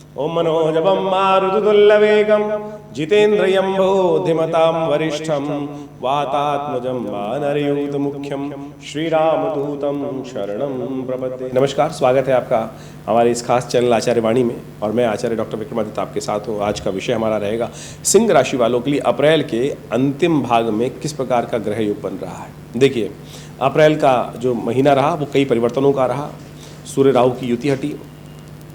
ओम मनोजवं मारुततुल्यवेगं जितेन्द्रियं बुद्धिमतां वरिष्ठं वातात्मजं वानरयूतमुख्यं श्रीरामदूतं शरणं प्रपद्ये। नमस्कार, स्वागत है आपका हमारे इस खास चैनल आचार्य वाणी में, और मैं आचार्य डॉक्टर विक्रमादित्य आपके साथ हूँ। आज का विषय हमारा रहेगा सिंह राशि वालों के लिए अप्रैल के अंतिम भाग में किस प्रकार का ग्रह योग बन रहा है। देखिए, अप्रैल का जो महीना रहा वो कई परिवर्तनों का रहा। सूर्य राहु की युति हटी,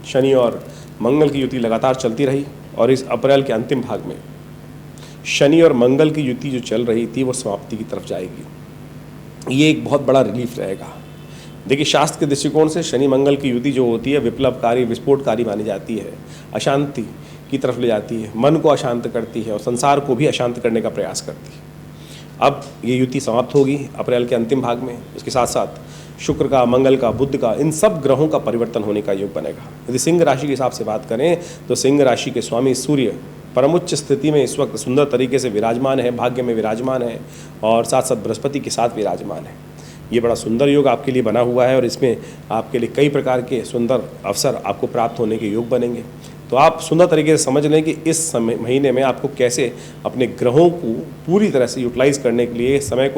शनि और मंगल की युति लगातार चलती रही, और इस अप्रैल के अंतिम भाग में शनि और मंगल की युति जो चल रही थी वो समाप्ति की तरफ जाएगी। ये एक बहुत बड़ा रिलीफ रहेगा। देखिए, शास्त्र के दृष्टिकोण से शनि मंगल की युति जो होती है विप्लवकारी, विस्फोटकारी मानी जाती है, अशांति की तरफ ले जाती है, मन को अशांत करती है और संसार को भी अशांत करने का प्रयास करती है। अब ये युति समाप्त होगी अप्रैल के अंतिम भाग में। इसके साथ साथ शुक्र का, मंगल का, बुध का, इन सब ग्रहों का परिवर्तन होने का योग बनेगा। यदि सिंह राशि के हिसाब से बात करें तो सिंह राशि के स्वामी सूर्य परमोच्च स्थिति में इस वक्त सुंदर तरीके से विराजमान है, भाग्य में विराजमान है, और साथ साथ बृहस्पति के साथ विराजमान है। ये बड़ा सुंदर योग आपके लिए बना हुआ है, और इसमें आपके लिए कई प्रकार के सुंदर अवसर आपको प्राप्त होने के योग बनेंगे। तो आप सुंदर तरीके से समझ लें कि इस महीने में आपको कैसे अपने ग्रहों को पूरी तरह से यूटिलाइज करने के लिए, समय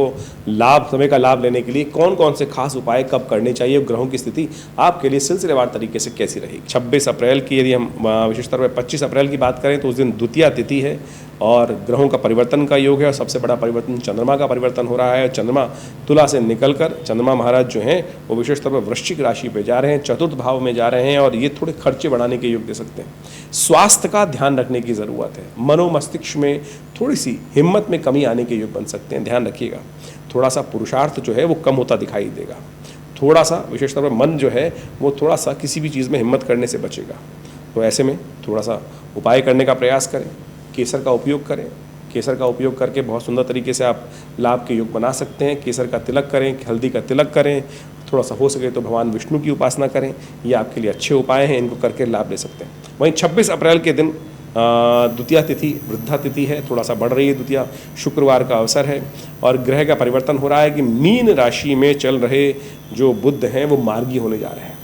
का लाभ लेने के लिए कौन कौन से खास उपाय कब करने चाहिए, ग्रहों की स्थिति आपके लिए सिलसिलेवार तरीके से कैसी रहेगी। 26 अप्रैल की, यदि हम विशेष तौर पर 25 अप्रैल की बात करें तो उस दिन द्वितीया तिथि है और ग्रहों का परिवर्तन का योग है, और सबसे बड़ा परिवर्तन चंद्रमा का परिवर्तन हो रहा है। चंद्रमा तुला से निकलकर चंद्रमा महाराज जो हैं वो विशेष तौर पर वृश्चिक राशि पे जा रहे हैं, चतुर्थ भाव में जा रहे हैं, और ये थोड़े खर्चे बढ़ाने के योग दे सकते हैं। स्वास्थ्य का ध्यान रखने की ज़रूरत है। मनोमस्तिष्क में थोड़ी सी हिम्मत में कमी आने के योग बन सकते हैं, ध्यान रखिएगा। थोड़ा सा पुरुषार्थ जो है वो कम होता दिखाई देगा। थोड़ा सा विशेष तौर पर मन जो है वो थोड़ा सा किसी भी चीज़ में हिम्मत करने से बचेगा। तो ऐसे में थोड़ा सा उपाय करने का प्रयास करें। केसर का उपयोग करें। केसर का उपयोग करके बहुत सुंदर तरीके से आप लाभ के योग बना सकते हैं। केसर का तिलक करें, हल्दी का तिलक करें, थोड़ा सा हो सके तो भगवान विष्णु की उपासना करें। ये आपके लिए अच्छे उपाय हैं, इनको करके लाभ ले सकते हैं। वहीं 26 अप्रैल के दिन द्वितीया तिथि, वृद्धा तिथि है, थोड़ा सा बढ़ रही है द्वितीया, शुक्रवार का अवसर है, और ग्रह का परिवर्तन हो रहा है कि मीन राशि में चल रहे जो बुध हैं वो मार्गी होने जा रहे हैं।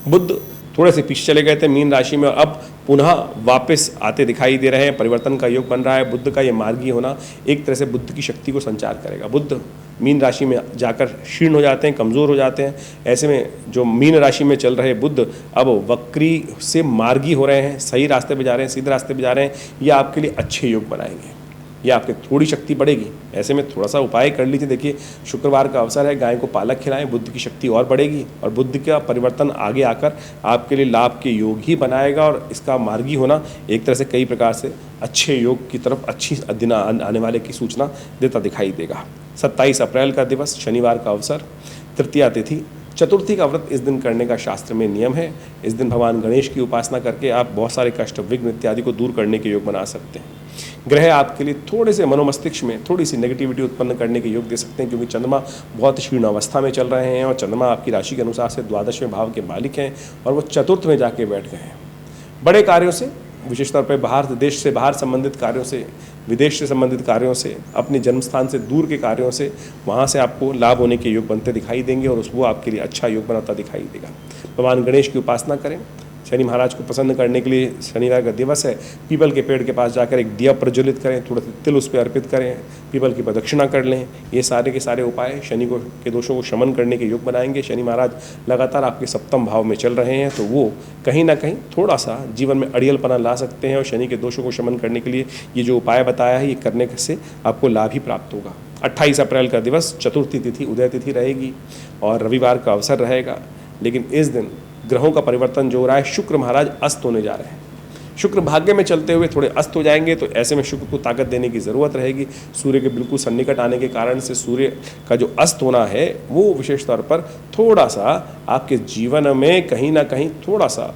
बुध थोड़े से पीछे चले गए थे मीन राशि में, अब पुनः वापस आते दिखाई दे रहे हैं। परिवर्तन का योग बन रहा है। बुध का ये मार्गी होना एक तरह से बुद्ध की शक्ति को संचार करेगा। बुध मीन राशि में जाकर क्षीण हो जाते हैं, कमज़ोर हो जाते हैं। ऐसे में जो मीन राशि में चल रहे बुध अब वक्री से मार्गी हो रहे हैं, सही रास्ते पे जा रहे हैं, सीधे रास्ते पे जा रहे हैं। ये आपके लिए अच्छे योग बनाएंगे, ये आपकी थोड़ी शक्ति बढ़ेगी। ऐसे में थोड़ा सा उपाय कर लीजिए। देखिए, शुक्रवार का अवसर है, गाय को पालक खिलाएं, बुद्ध की शक्ति और बढ़ेगी, और बुद्ध का परिवर्तन आगे आकर आपके लिए लाभ के योग ही बनाएगा। और इसका मार्गी होना एक तरह से कई प्रकार से अच्छे योग की तरफ, अच्छी दिन आने वाले की सूचना देता दिखाई देगा। 27 अप्रैल का दिवस, शनिवार का अवसर, तृतीया तिथि, चतुर्थी का व्रत इस दिन करने का शास्त्र में नियम है। इस दिन भगवान गणेश की उपासना करके आप बहुत सारे कष्ट, विघ्न इत्यादि को दूर करने के योग बना सकते हैं। ग्रह आपके लिए थोड़े से मनोमस्तिष्क में थोड़ी सी नेगेटिविटी उत्पन्न करने के योग दे सकते हैं, क्योंकि चंद्रमा बहुत क्षीण अवस्था में चल रहे हैं, और चंद्रमा आपकी राशि के अनुसार से 12वें भाव के मालिक हैं, और वो चतुर्थ में जाके बैठ गए हैं। बड़े कार्यों से, विशेष तौर पर बाहर देश से बाहर संबंधित कार्यों से, विदेश से संबंधित कार्यों से, अपने जन्म स्थान से दूर के कार्यों से, वहाँ से आपको लाभ होने के योग बनते दिखाई देंगे, और वो आपके लिए अच्छा योग बनाता दिखाई देगा। भगवान गणेश की उपासना करें। शनि महाराज को प्रसन्न करने के लिए शनिवार का दिवस है। पीपल के पेड़ के पास जाकर एक दिया प्रज्वलित करें, थोड़ा तिल उस पर अर्पित करें, पीपल की प्रदक्षिणा कर लें। ये सारे के सारे उपाय शनि के दोषों को शमन करने के योग बनाएंगे। शनि महाराज लगातार आपके सप्तम भाव में चल रहे हैं, तो वो कहीं ना कहीं थोड़ा सा जीवन में अड़ियलपना ला सकते हैं, और शनि के दोषों को शमन करने के लिए ये जो उपाय बताया है ये करने से आपको लाभ ही प्राप्त होगा। 28 अप्रैल का दिवस, चतुर्थी तिथि, उदय तिथि रहेगी, और रविवार का अवसर रहेगा। लेकिन इस दिन ग्रहों का परिवर्तन जो हो रहा है, शुक्र महाराज अस्त होने जा रहे हैं। शुक्र भाग्य में चलते हुए थोड़े अस्त हो जाएंगे, तो ऐसे में शुक्र को ताकत देने की ज़रूरत रहेगी। सूर्य के बिल्कुल सन्निकट आने के कारण से सूर्य का जो अस्त होना है वो विशेष तौर पर थोड़ा सा आपके जीवन में कहीं ना कहीं थोड़ा सा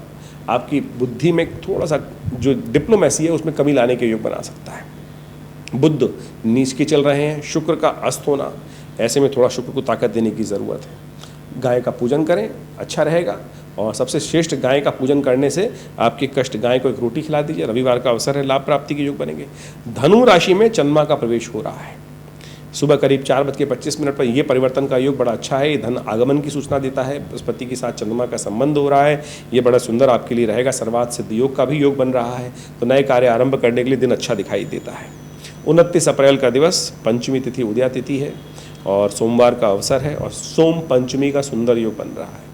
आपकी बुद्धि में थोड़ा सा जो डिप्लोमेसी है उसमें कमी लाने के योग बना सकता है। बुध नीच के चल रहे हैं, शुक्र का अस्त होना, ऐसे में थोड़ा शुक्र को ताकत देने की ज़रूरत है। गाय का पूजन करें, अच्छा रहेगा, और सबसे श्रेष्ठ गाय का पूजन करने से आपके कष्ट, गाय को एक रोटी खिला दीजिए। रविवार का अवसर है, लाभ प्राप्ति के योग बनेंगे। धनु राशि में चंद्रमा का प्रवेश हो रहा है। सुबह करीब 4:25 पर ये परिवर्तन का योग बड़ा अच्छा है। ये धन आगमन की सूचना देता है। बृहस्पति के साथ चंद्रमा का संबंध हो रहा है, ये बड़ा सुंदर आपके लिए रहेगा। सर्वार्थ सिद्ध योग का भी योग बन रहा है, तो नए कार्य आरंभ करने के लिए दिन अच्छा दिखाई देता है। 29 अप्रैल का दिवस पंचमी तिथि उदया तिथि है और सोमवार का अवसर है और सोम पंचमी का सुंदर योग बन रहा है।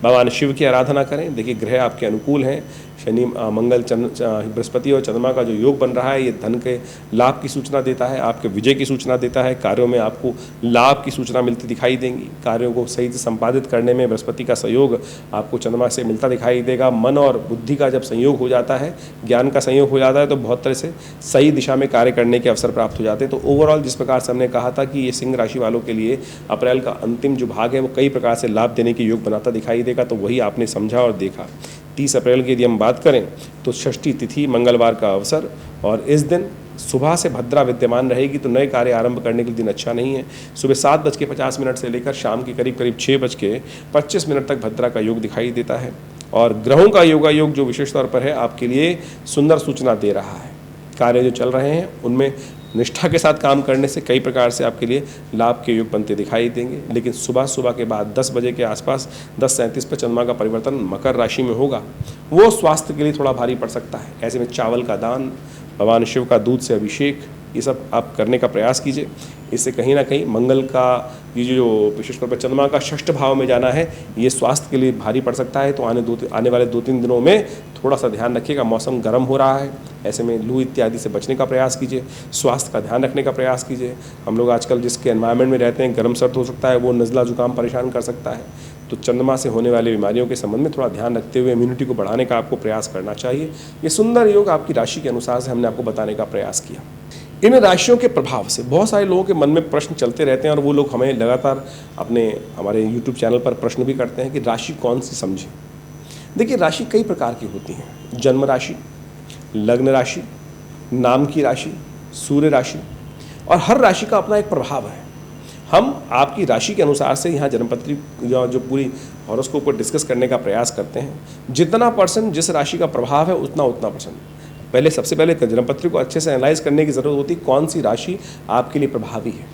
भगवान शिव की आराधना करें। देखिए ग्रह आपके अनुकूल हैं, शनि मंगल बृहस्पति और चंद्रमा का जो योग बन रहा है ये धन के लाभ की सूचना देता है, आपके विजय की सूचना देता है। कार्यों में आपको लाभ की सूचना मिलती दिखाई देंगी। कार्यों को सही से संपादित करने में बृहस्पति का सहयोग आपको चंद्रमा से मिलता दिखाई देगा। मन और बुद्धि का जब संयोग हो जाता है, ज्ञान का संयोग हो जाता है, तो बहुत तरह से सही दिशा में कार्य करने के अवसर प्राप्त हो जाते हैं। तो ओवरऑल जिस प्रकार से हमने कहा था कि ये सिंह राशि वालों के लिए अप्रैल का अंतिम जो भाग है वो कई प्रकार से लाभ देने के योग बनाता दिखाई देगा, तो वही आपने समझा और देखा। 30 अप्रैल की यदि हम बात करें तो षष्ठी तिथि मंगलवार का अवसर और इस दिन सुबह से भद्रा विद्यमान रहेगी, तो नए कार्य आरंभ करने के लिए दिन अच्छा नहीं है। सुबह 7:50 से लेकर शाम के करीब 6:25 तक भद्रा का योग दिखाई देता है और ग्रहों का योगायोग जो विशेष तौर पर है आपके लिए सुंदर सूचना दे रहा है। कार्य जो चल रहे हैं उनमें निष्ठा के साथ काम करने से कई प्रकार से आपके लिए लाभ के योग बनते दिखाई देंगे। लेकिन सुबह के बाद 10 बजे के आसपास 10:37 पर चंद्रमा का परिवर्तन मकर राशि में होगा, वो स्वास्थ्य के लिए थोड़ा भारी पड़ सकता है। ऐसे में चावल का दान, भगवान शिव का दूध से अभिषेक, ये सब आप करने का प्रयास कीजिए। इससे कहीं ना कहीं मंगल का ये जो विशेष तौर पर चंद्रमा का षष्ठ भाव में जाना है, ये स्वास्थ्य के लिए भारी पड़ सकता है। तो आने वाले 2-3 दिनों में थोड़ा सा ध्यान रखिएगा। मौसम गर्म हो रहा है, ऐसे में लू इत्यादि से बचने का प्रयास कीजिए, स्वास्थ्य का ध्यान रखने का प्रयास कीजिए। हम लोग आजकल जिसके एनवायरनमेंट में रहते हैं, गर्म सर्द हो सकता है, वो नज़ला जुकाम परेशान कर सकता है। तो चंद्रमा से होने वाली बीमारियों के संबंध में थोड़ा ध्यान रखते हुए इम्यूनिटी को बढ़ाने का आपको प्रयास करना चाहिए। ये सुंदर योग आपकी राशि के अनुसार से हमने आपको बताने का प्रयास किया। इन राशियों के प्रभाव से बहुत सारे लोगों के मन में प्रश्न चलते रहते हैं और वो लोग हमें लगातार हमारे YouTube चैनल पर प्रश्न भी करते हैं कि राशि कौन सी समझें। देखिए राशि कई प्रकार की होती हैं। जन्म राशि, लग्न राशि, नाम की राशि, सूर्य राशि, और हर राशि का अपना एक प्रभाव है। हम आपकी राशि के अनुसार से यहाँ जन्मपत्री जो पूरी हॉरोस्कोप को डिस्कस करने का प्रयास करते हैं। जितना % जिस राशि का प्रभाव है उतना % पहले सबसे पहले जन्मपत्री को अच्छे से एनालाइज करने की ज़रूरत होती है, कौन सी राशि आपके लिए प्रभावी है।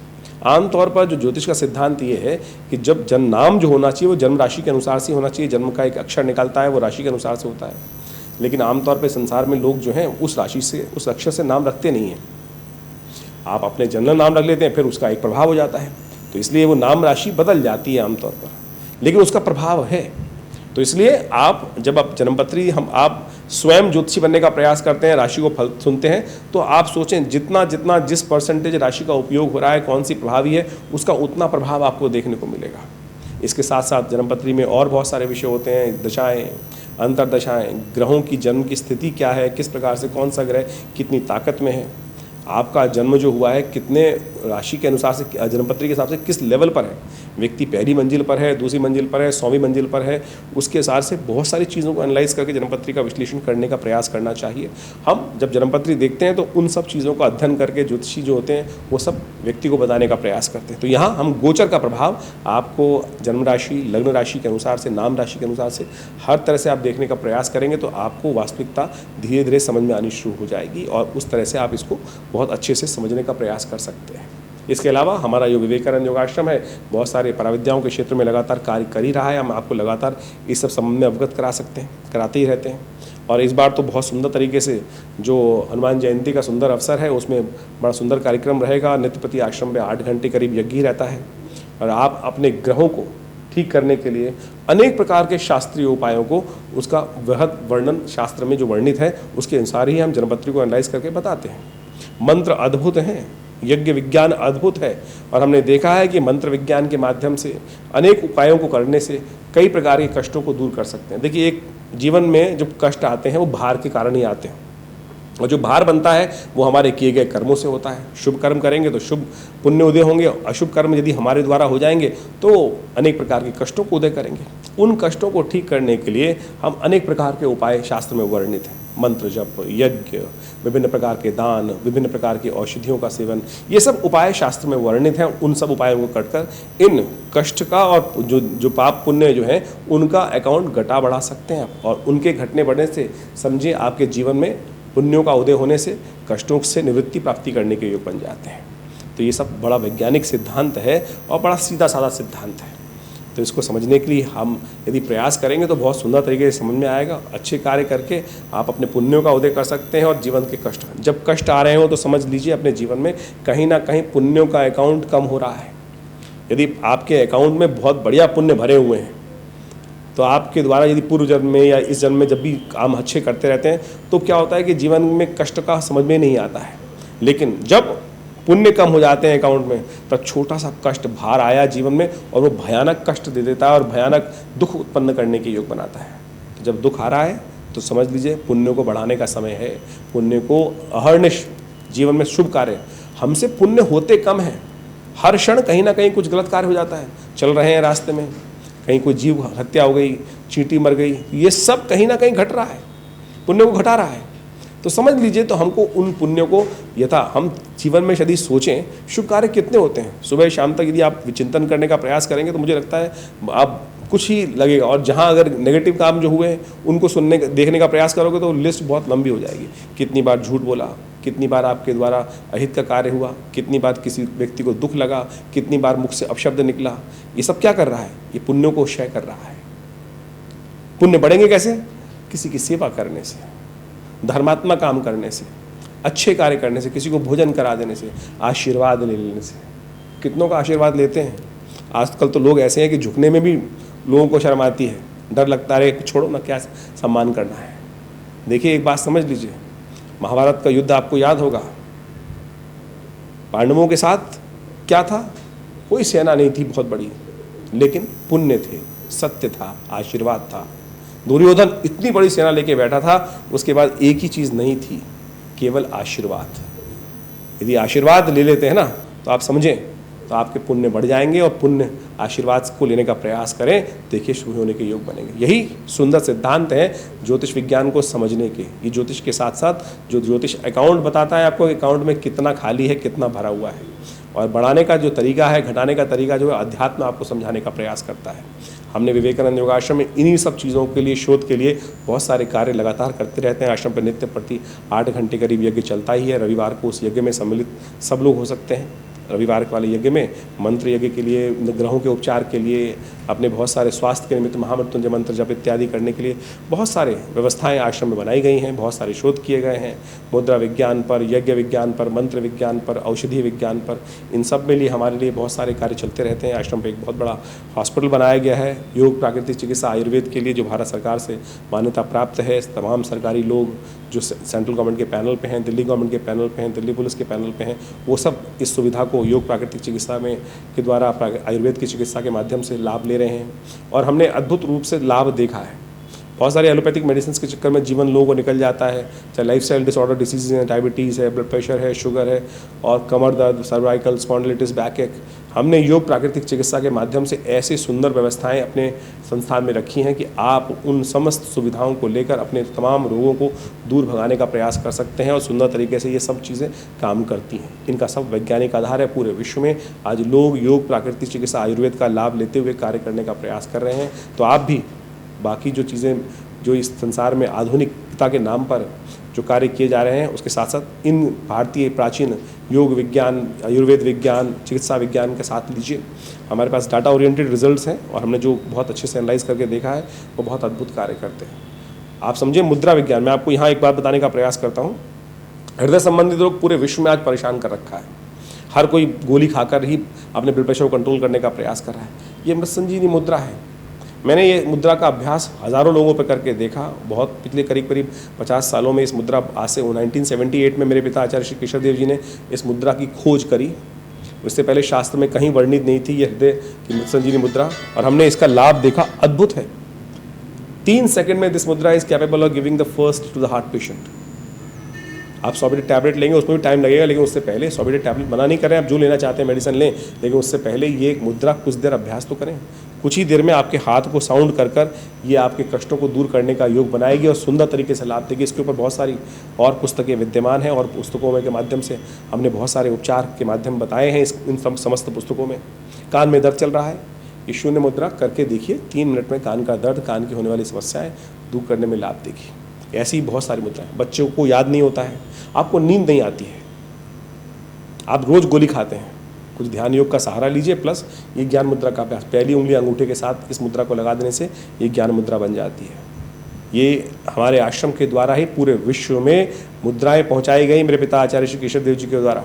आमतौर पर जो ज्योतिष का सिद्धांत ये है कि जब जन्म नाम जो होना चाहिए वो जन्म राशि के अनुसार से होना चाहिए। जन्म का एक अक्षर निकलता है वो राशि के अनुसार से होता है, लेकिन आमतौर पर संसार में लोग जो हैं उस राशि से, उस अक्षर से नाम रखते नहीं हैं। आप अपने जनरल नाम रख लेते हैं, फिर उसका एक प्रभाव हो जाता है, तो इसलिए वो नाम राशि बदल जाती है आमतौर पर, लेकिन उसका प्रभाव है। तो इसलिए जब आप जन्मपत्री आप स्वयं ज्योतिषी बनने का प्रयास करते हैं, राशि को फल सुनते हैं, तो आप सोचें जितना जिस % राशि का उपयोग हो रहा है, कौन सी प्रभावी है, उसका उतना प्रभाव आपको देखने को मिलेगा। इसके साथ साथ जन्मपत्री में और बहुत सारे विषय होते हैं, दशाएं, अंतरदशाएं, ग्रहों की जन्म की स्थिति क्या है, किस प्रकार से कौन सा ग्रह कितनी ताकत में है, आपका जन्म जो हुआ है कितने राशि के अनुसार से, जन्मपत्री के हिसाब से किस लेवल पर है, व्यक्ति पहली मंजिल पर है, दूसरी मंजिल पर है, 100वीं मंजिल पर है, उसके हिसाब से बहुत सारी चीज़ों को एनालाइज करके जन्मपत्री का विश्लेषण करने का प्रयास करना चाहिए। हम जब जन्मपत्री देखते हैं तो उन सब चीज़ों का अध्ययन करके ज्योतिषी जो होते हैं वो सब व्यक्ति को बताने का प्रयास करते हैं। तो यहाँ हम गोचर का प्रभाव आपको जन्म राशि, लग्न राशि के अनुसार से, नाम राशि के अनुसार से हर तरह से आप देखने का प्रयास करेंगे तो आपको वास्तविकता धीरे धीरे समझ में आनी शुरू हो जाएगी और उस तरह से आप इसको बहुत अच्छे से समझने का प्रयास कर सकते हैं। इसके अलावा हमारा जो विवेकानंद योगाश्रम है बहुत सारे पराविद्याओं के क्षेत्र में लगातार कार्य कर ही रहा है। हम आपको लगातार इस सब संबंध में अवगत कराते ही रहते हैं। और इस बार तो बहुत सुंदर तरीके से जो हनुमान जयंती का सुंदर अवसर है उसमें बड़ा सुंदर कार्यक्रम रहेगा। नित्य प्रति आश्रम में 8 घंटे करीब यज्ञ ही रहता है और आप अपने ग्रहों को ठीक करने के लिए अनेक प्रकार के शास्त्रीय उपायों को, उसका वृहद वर्णन शास्त्र में जो वर्णित है उसके अनुसार ही हम जन्मपत्री को एनालाइज करके बताते हैं। मंत्र अद्भुत हैं, यज्ञ विज्ञान अद्भुत है और हमने देखा है कि मंत्र विज्ञान के माध्यम से अनेक उपायों को करने से कई प्रकार के कष्टों को दूर कर सकते हैं। देखिए एक जीवन में जो कष्ट आते हैं वो भार के कारण ही आते हैं और जो भार बनता है वो हमारे किए गए कर्मों से होता है। शुभ कर्म करेंगे तो शुभ पुण्य उदय होंगे, अशुभ कर्म यदि हमारे द्वारा हो जाएंगे तो अनेक प्रकार के कष्टों को उदय करेंगे। उन कष्टों को ठीक करने के लिए हम अनेक प्रकार के उपाय शास्त्र में वर्णित हैं। मंत्र जप, यज्ञ, विभिन्न प्रकार के दान, विभिन्न प्रकार की औषधियों का सेवन, ये सब उपाय शास्त्र में वर्णित हैं। उन सब उपायों को करकर इन कष्ट का और जो पाप पुण्य जो है उनका अकाउंट घटा बढ़ा सकते हैं आप। और उनके घटने बढ़ने से समझिए आपके जीवन में पुण्यों का उदय होने से कष्टों से निवृत्ति प्राप्ति करने के योग बन जाते हैं। तो ये सब बड़ा वैज्ञानिक सिद्धांत है और बड़ा सीधा साधा सिद्धांत है। तो इसको समझने के लिए हम यदि प्रयास करेंगे तो बहुत सुंदर तरीके से समझ में आएगा। अच्छे कार्य करके आप अपने पुण्यों का उदय कर सकते हैं और जीवन के कष्ट, जब कष्ट आ रहे हो तो समझ लीजिए अपने जीवन में कहीं ना कहीं पुण्यों का अकाउंट कम हो रहा है। यदि आपके अकाउंट में बहुत बढ़िया पुण्य भरे हुए हैं तो आपके द्वारा यदि पूर्व जन्म में या इस जन्म में जब भी काम अच्छे करते रहते हैं तो क्या होता है कि जीवन में कष्ट का समझ में नहीं आता है। लेकिन जब पुण्य कम हो जाते हैं अकाउंट में तब छोटा सा कष्ट भार आया जीवन में और वो भयानक कष्ट दे देता है और भयानक दुख उत्पन्न करने के योग बनाता है। तो जब दुख आ रहा है तो समझ लीजिए पुण्य को बढ़ाने का समय है। पुण्य को अहर्निश जीवन में शुभ कार्य, हमसे पुण्य होते कम हैं। हर क्षण कहीं ना कहीं कुछ गलत कार्य हो जाता है। चल रहे हैं रास्ते में कहीं कोई जीव हत्या हो गई, चींटी मर गई, ये सब कहीं ना कहीं घट रहा है, पुण्य को घटा रहा है। तो समझ लीजिए तो हमको उन पुण्यों को यथा हम जीवन में यदि सोचें शुभ कार्य कितने होते हैं, सुबह शाम तक यदि आप विचिंतन करने का प्रयास करेंगे तो मुझे लगता है आप कुछ ही लगेगा। और जहाँ अगर नेगेटिव काम जो हुए हैं उनको सुनने देखने का प्रयास करोगे तो लिस्ट बहुत लंबी हो जाएगी। कितनी बार झूठ बोला, कितनी बार आपके द्वारा अहित का कार्य हुआ, कितनी बार किसी व्यक्ति को दुख लगा, कितनी बार मुख से अपशब्द निकला, ये सब क्या कर रहा है? ये पुण्यों को क्षय कर रहा है। पुण्य बढ़ेंगे कैसे? किसी की सेवा करने से, धर्मात्मा काम करने से, अच्छे कार्य करने से, किसी को भोजन करा देने से, आशीर्वाद ले लेने से। कितनों का आशीर्वाद लेते हैं? आजकल तो लोग ऐसे हैं कि झुकने में भी लोगों को शर्म आती है, डर लगता है छोड़ो ना, क्या सम्मान करना है। देखिए एक बात समझ लीजिए, महाभारत का युद्ध आपको याद होगा, पांडवों के साथ क्या था? कोई सेना नहीं थी बहुत बड़ी, लेकिन पुण्य थे, सत्य था, आशीर्वाद था। दुर्योधन इतनी बड़ी सेना लेके बैठा था, उसके बाद एक ही चीज नहीं थी, केवल आशीर्वाद। यदि आशीर्वाद ले लेते हैं ना तो आप समझें तो आपके पुण्य बढ़ जाएंगे और पुण्य आशीर्वाद को लेने का प्रयास करें, देखिए शुभ होने के योग बनेंगे। यही सुंदर सिद्धांत है ज्योतिष विज्ञान को समझने के। ये ज्योतिष के साथ साथ जो ज्योतिष अकाउंट बताता है आपको अकाउंट में कितना खाली है, कितना भरा हुआ है, और बढ़ाने का जो तरीका है, घटाने का तरीका जो है, अध्यात्म आपको समझाने का प्रयास करता है। हमने विवेकानंद योगाश्रम में इन्हीं सब चीज़ों के लिए, शोध के लिए बहुत सारे कार्य लगातार करते रहते हैं। आश्रम पर नित्य प्रति 8 घंटे करीब यज्ञ चलता ही है। रविवार को उस यज्ञ में सम्मिलित सब लोग हो सकते हैं। रविवार वाले यज्ञ में मंत्र यज्ञ के लिए, ग्रहों के उपचार के लिए, अपने बहुत सारे स्वास्थ्य के निमित्त महामृत्युंजय मंत्र जप इत्यादि करने के लिए बहुत सारे व्यवस्थाएं आश्रम में बनाई गई हैं। बहुत सारे शोध किए गए हैं मुद्रा विज्ञान पर, यज्ञ विज्ञान पर, मंत्र विज्ञान पर, औषधि विज्ञान पर। इन सब में लिए हमारे लिए बहुत सारे कार्य चलते रहते हैं। आश्रम पर एक बहुत बड़ा हॉस्पिटल बनाया गया है योग प्राकृतिक चिकित्सा आयुर्वेद के लिए, जो भारत सरकार से मान्यता प्राप्त है। तमाम सरकारी लोग जो सेंट्रल गवर्नमेंट के पैनल पे हैं, दिल्ली गवर्नमेंट के पैनल पे हैं, दिल्ली पुलिस के पैनल पे हैं, वो सब इस सुविधा को योग प्राकृतिक चिकित्सा में के द्वारा आयुर्वेद की चिकित्सा के माध्यम से लाभ ले रहे हैं। और हमने अद्भुत रूप से लाभ देखा है। बहुत सारे एलोपैथिक मेडिसिन के चक्कर में जीवन लोगों को निकल जाता है, चाहे लाइफस्टाइल डिसऑर्डर डिसीज़ हैं, डायबिटीज़ है, ब्लड प्रेशर है, शुगर है, और कमर दर्द, सर्वाइकल स्पॉन्डिलिटिस, बैक एक। हमने योग प्राकृतिक चिकित्सा के माध्यम से ऐसी सुंदर व्यवस्थाएं अपने संस्थान में रखी हैं कि आप उन समस्त सुविधाओं को लेकर अपने तमाम रोगों को दूर भगाने का प्रयास कर सकते हैं। और सुंदर तरीके से ये सब चीज़ें काम करती हैं। इनका सब वैज्ञानिक आधार है। पूरे विश्व में आज लोग योग प्राकृतिक चिकित्सा आयुर्वेद का लाभ लेते हुए कार्य करने का प्रयास कर रहे हैं। तो आप भी बाकी जो चीज़ें जो इस संसार में आधुनिकता के नाम पर जो कार्य किए जा रहे हैं, उसके साथ साथ इन भारतीय प्राचीन योग विज्ञान, आयुर्वेद विज्ञान, चिकित्सा विज्ञान के साथ लीजिए। हमारे पास डाटा ओरिएंटेड रिजल्ट्स हैं और हमने जो बहुत अच्छे से एनालाइज करके देखा है वो बहुत अद्भुत कार्य करते हैं। आप समझिए मुद्रा विज्ञान, मैं आपको यहाँ एक बात बताने का प्रयास करता हूँ। हृदय संबंधित रोग पूरे विश्व में आज परेशान कर रखा है। हर कोई गोली खाकर ही अपने ब्लड प्रेशर को कंट्रोल करने का प्रयास कर रहा है। ये मृत संजीवनी मुद्रा है। मैंने ये मुद्रा का अभ्यास हज़ारों लोगों पर करके देखा। बहुत पिछले करीब 50 सालों में इस मुद्रा, आज से 1978 में मेरे पिता आचार्य श्री केशवदेव जी ने इस मुद्रा की खोज करी। उससे पहले शास्त्र में कहीं वर्णित नहीं थी ये हृदय की मृत संजीवनी मुद्रा, और हमने इसका लाभ देखा। अद्भुत है। 3 सेकंड में this mudra is capable of giving the first to the heart patient. आप 100 बेटे टैबलेट लेंगे, उसमें भी टाइम लगेगा, लेकिन उससे पहले 100 बेटे टैबलेट मना नहीं करें, आप जो लेना चाहते हैं मेडिसिन लें, लेकिन उससे पहले ये मुद्रा कुछ देर अभ्यास तो करें। कुछ ही देर में आपके हाथ को साउंड कर कर ये आपके कष्टों को दूर करने का योग बनाएगी और सुंदर तरीके से लाभ देगी। इसके ऊपर बहुत सारी और पुस्तकें विद्यमान हैं और पुस्तकों में के माध्यम से हमने बहुत सारे उपचार के माध्यम बताए हैं। इन समस्त पुस्तकों में कान में दर्द चल रहा है, ये शून्य मुद्रा करके देखिए। 3 मिनट में कान का दर्द, कान की होने वाली समस्याएं दूर करने में लाभ देगी। ऐसी बहुत सारी मुद्राएं। बच्चों को याद नहीं होता है, आपको नींद नहीं आती है, आप रोज़ गोली खाते हैं, कुछ ध्यान योग का सहारा लीजिए, प्लस ये ज्ञान मुद्रा का अभ्यास, पहली उंगली अंगूठे के साथ इस मुद्रा को लगा देने से ये ज्ञान मुद्रा बन जाती है। ये हमारे आश्रम के द्वारा ही पूरे विश्व में मुद्राएं पहुंचाई गई मेरे पिता आचार्य श्री केशव देव जी के द्वारा।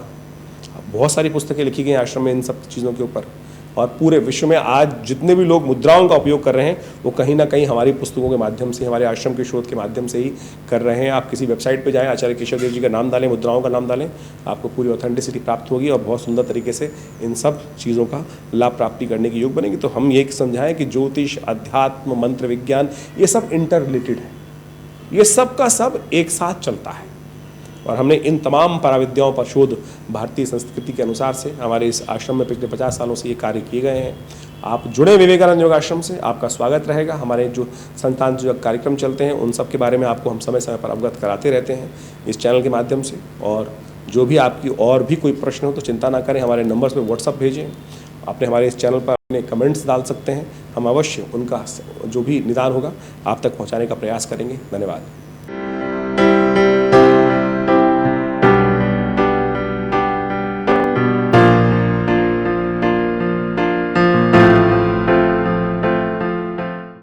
बहुत सारी पुस्तकें लिखी गई आश्रम में इन सब चीज़ों के ऊपर, और पूरे विश्व में आज जितने भी लोग मुद्राओं का उपयोग कर रहे हैं वो कहीं ना कहीं हमारी पुस्तकों के माध्यम से, हमारे आश्रम के शोध के माध्यम से ही कर रहे हैं। आप किसी वेबसाइट पे जाएं, आचार्य केशव देव जी का नाम डालें, मुद्राओं का नाम डालें, आपको पूरी ऑथेंटिसिटी प्राप्त होगी और बहुत सुंदर तरीके से इन सब चीज़ों का लाभ प्राप्ति करने की योग बनेगी। तो हम ये समझाएं कि ज्योतिष, अध्यात्म, मंत्र विज्ञान ये सब इंटर रिलेटेड है, ये सब का सब एक साथ चलता है। और हमने इन तमाम पराविद्याओं पर शोध भारतीय संस्कृति के अनुसार से हमारे इस आश्रम में पिछले 50 सालों से ये कार्य किए गए हैं। आप जुड़े विवेकानंद योग आश्रम से, आपका स्वागत रहेगा। हमारे जो संतान जो कार्यक्रम चलते हैं उन सब के बारे में आपको हम समय समय पर अवगत कराते रहते हैं इस चैनल के माध्यम से। और जो भी आपकी और भी कोई प्रश्न हो तो चिंता ना करें, हमारे नंबर्स पर व्हाट्सअप भेजें, आपने हमारे इस चैनल पर अपने कमेंट्स डाल सकते हैं, हम अवश्य उनका जो भी निदान होगा आप तक पहुँचाने का प्रयास करेंगे। धन्यवाद।